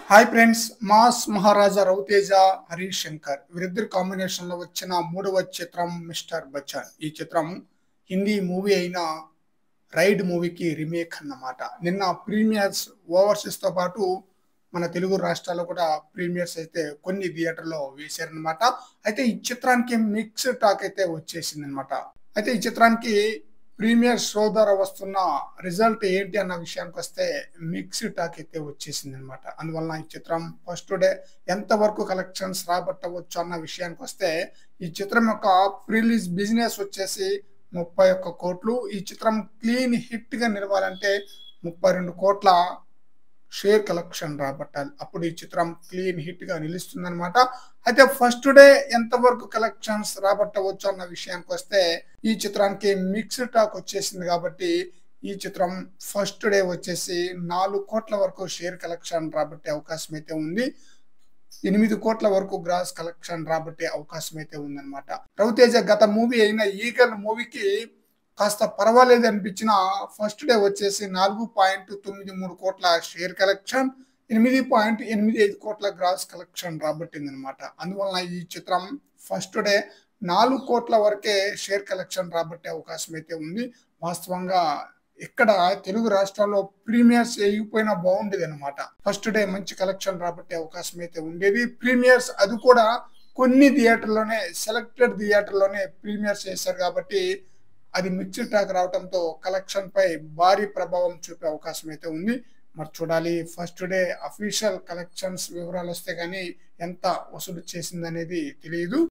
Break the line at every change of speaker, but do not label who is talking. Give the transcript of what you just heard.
Hi friends, mass మహారాజా రవితేజ, హరీష్ శంకర్ వీరిద్దరు combination లో వచ్చిన మూడవ చిత్రం మిస్టర్ బచ్చన్. ఈ చిత్రం హిందీ మూవీ అయిన రైడ్ మూవీకి రీమేక్ అన్నమాట. నిన్న ప్రీమియర్స్ ఓవర్సీస్ తో పాటు మన తెలుగు రాష్ట్రాల్లో కూడా ప్రీమియర్స్ అయితే కొన్ని థియేటర్లో వేశారనమాట. అయితే ఈ చిత్రానికి మిక్స్ టాక్ అయితే వచ్చేసింది అనమాట. అయితే ఈ చిత్రానికి ప్రీమియర్ షో ద్వారా వస్తున్న రిజల్ట్ ఏంటి అన్న విషయానికి వస్తే మిక్స్డ్ టాక్ అయితే వచ్చేసింది అనమాట. అందువలన ఈ చిత్రం ఫస్ట్ డే ఎంత వరకు కలెక్షన్స్ రాబట్టవచ్చు అన్న విషయానికి వస్తే ఈ చిత్రం యొక్క ప్రిలీజ్ బిజినెస్ వచ్చేసి 31 కోట్లు. ఈ చిత్రం క్లీన్ హిట్ గా నిలవాలంటే 32 కోట్ల షేర్ కలెక్షన్ రాబట్టాలి. అప్పుడు ఈ చిత్రం క్లీన్ హిట్ గా నిలుస్తుంది అనమాట. అయితే ఫస్ట్ డే ఎంత వరకు కలెక్షన్స్ రాబట్టవచ్చు అన్న విషయానికి వస్తే ఈ చిత్రానికి మిక్స్డ్ టాక్ వచ్చేసింది కాబట్టి ఈ చిత్రం ఫస్ట్ డే వచ్చేసి 4 కోట్ల వరకు షేర్ కలెక్షన్ రాబట్టే అవకాశం అయితే ఉంది. 8 కోట్ల వరకు గ్రాస్ కలెక్షన్ రాబట్టే అవకాశం అయితే ఉందన్నమాట. రవితేజ గత మూవీ అయిన ఈగల్ మూవీకి కాస్త పర్వాలేదు అనిపించిన ఫస్ట్ డే వచ్చేసి 4.93 కోట్ల షేర్ కలెక్షన్, 8.85 కోట్ల గ్రాస్ కలెక్షన్ రాబట్టింది అనమాట. అందువలన ఈ చిత్రం ఫస్ట్ డే 4 కోట్ల వరకే షేర్ కలెక్షన్ రాబట్టే అవకాశం అయితే ఉంది. వాస్తవంగా ఇక్కడ తెలుగు రాష్ట్రాల్లో ప్రీమియర్స్ వేయకపోయినా బాగుండేది అనమాట. ఫస్ట్ డే మంచి కలెక్షన్ రాబట్టే అవకాశం అయితే ఉండేది. ప్రీమియర్స్ అది కూడా కొన్ని థియేటర్లోనే, సెలెక్టెడ్ థియేటర్లోనే ప్రీమియర్స్ చేశారు కాబట్టి అది మిక్స్డ్ టాక్ రావడంతో కలెక్షన్ పై భారీ ప్రభావం చూపే అవకాశం అయితే ఉంది. మరి చూడాలి, ఫస్ట్ డే అఫీషియల్ కలెక్షన్స్ వివరాలు వస్తే కానీ ఎంత వసూలు చేసిందనేది తెలియదు.